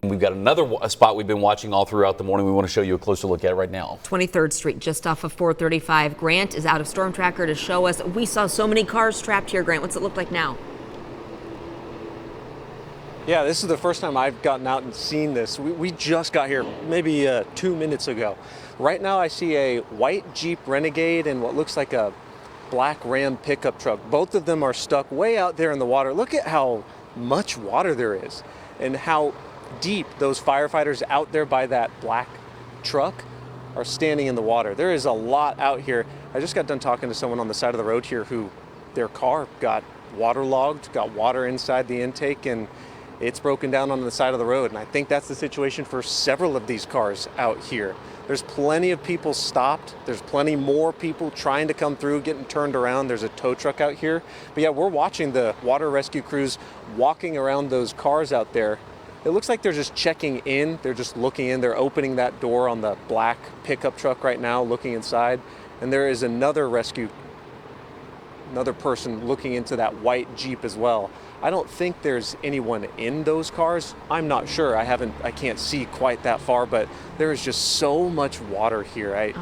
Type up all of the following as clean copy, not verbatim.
we've got another spot we've been watching all throughout the morning. We want to show you a closer look at it right now. 23rd Street, just off of 435. Grant is out of Storm Tracker to show us. We saw so many cars trapped here, Grant. What's it look like now? Yeah, this is the first time I've gotten out and seen this. We just got here maybe 2 minutes ago. Right now I see a white Jeep Renegade and what looks like a black Ram pickup truck. Both of them are stuck way out there in the water. Look at how much water there is and how deep those firefighters out there by that black truck are standing in the water. There is a lot out here. I just got done talking to someone on the side of the road here who their car got waterlogged, got water inside the intake, and it's broken down on the side of the road. And I think that's the situation for several of these cars out here. There's plenty of people stopped. There's plenty more people trying to come through, getting turned around. There's a tow truck out here. But yeah, we're watching the water rescue crews walking around those cars out there. It looks like they're just checking in. They're just looking in. They're opening that door on the black pickup truck right now, looking inside. And there is another person looking into that white Jeep as well. I don't think there's anyone in those cars. I'm not sure. I can't see quite that far, but there is just so much water here. I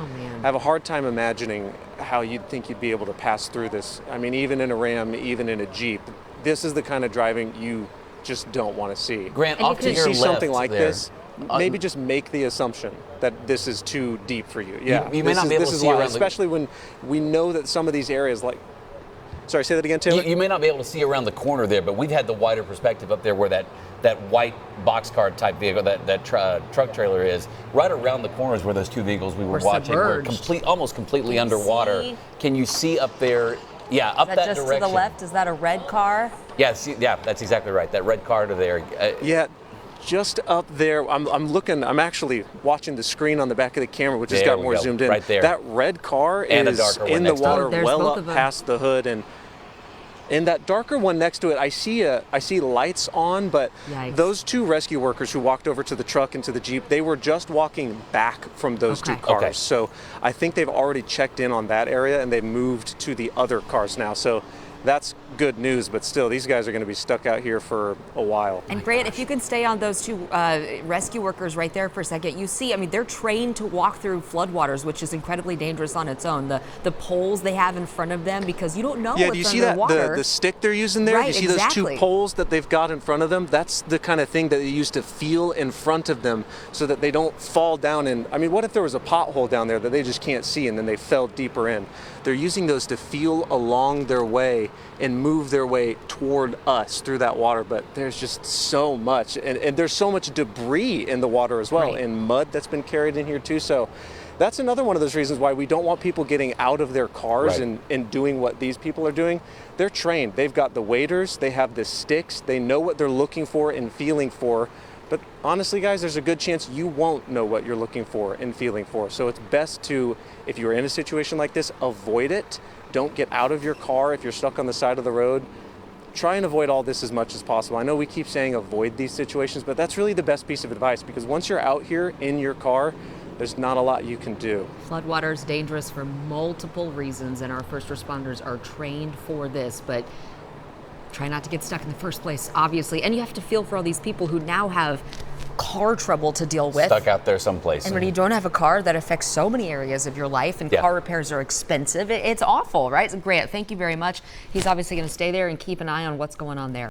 have a hard time imagining how you'd think you'd be able to pass through this. I mean, even in a Ram, even in a Jeep, this is the kind of driving you just don't want to see. Grant, off to your left, see something like there. this, maybe just make the assumption that this is too deep for you. Yeah, you may not be able to see around, especially when we know that some of these areas, like, sorry, say that again, Taylor. You may not be able to see around the corner there, but we've had the wider perspective up there where that white boxcar type vehicle, that truck trailer is. Right around the corners where those two vehicles we were watching were almost completely underwater. Can you see up there? Yeah, up that direction. Just to the left, is that a red car? Yeah, that's exactly right. That red car to there. Yeah, just up there. I'm actually watching the screen on the back of the camera, which has got more zoomed in. Right there. That red car is in the water well up past the hood, and in that darker one next to it, I see lights on, but those two rescue workers who walked over to the truck and to the Jeep, they were just walking back from those two cars. Okay. So I think they've already checked in on that area and they've moved to the other cars now. So that's good news, but still, these guys are going to be stuck out here for a while. And Grant, if you can stay on those two rescue workers right there for a second, you see, I mean, they're trained to walk through floodwaters, which is incredibly dangerous on its own. The poles they have in front of them, because you don't know what's do you see that the stick they're using there? Right, you see those two poles that they've got in front of them? That's the kind of thing that they use to feel in front of them so that they don't fall down. And I mean, what if there was a pothole down there that they just can't see and then they fell deeper in? They're using those to feel along their way and move their way toward us through that water. But there's just so much, and there's so much debris in the water as well, and mud that's been carried in here too. So that's another one of those reasons why we don't want people getting out of their cars and doing what these people are doing. They're trained. They've got the waders, they have the sticks, they know what they're looking for and feeling for. But honestly, guys, there's a good chance you won't know what you're looking for and feeling for. So it's best to, if you're in a situation like this, avoid it. Don't get out of your car if you're stuck on the side of the road. Try and avoid all this as much as possible. I know we keep saying avoid these situations, but that's really the best piece of advice, because once you're out here in your car, there's not a lot you can do. Floodwater is dangerous for multiple reasons, and our first responders are trained for this, but try not to get stuck in the first place, obviously. And you have to feel for all these people who now have car trouble to deal with. Stuck out there someplace. And when you don't have a car, that affects so many areas of your life, and car repairs are expensive. It's awful, right? So Grant, thank you very much. He's obviously going to stay there and keep an eye on what's going on there.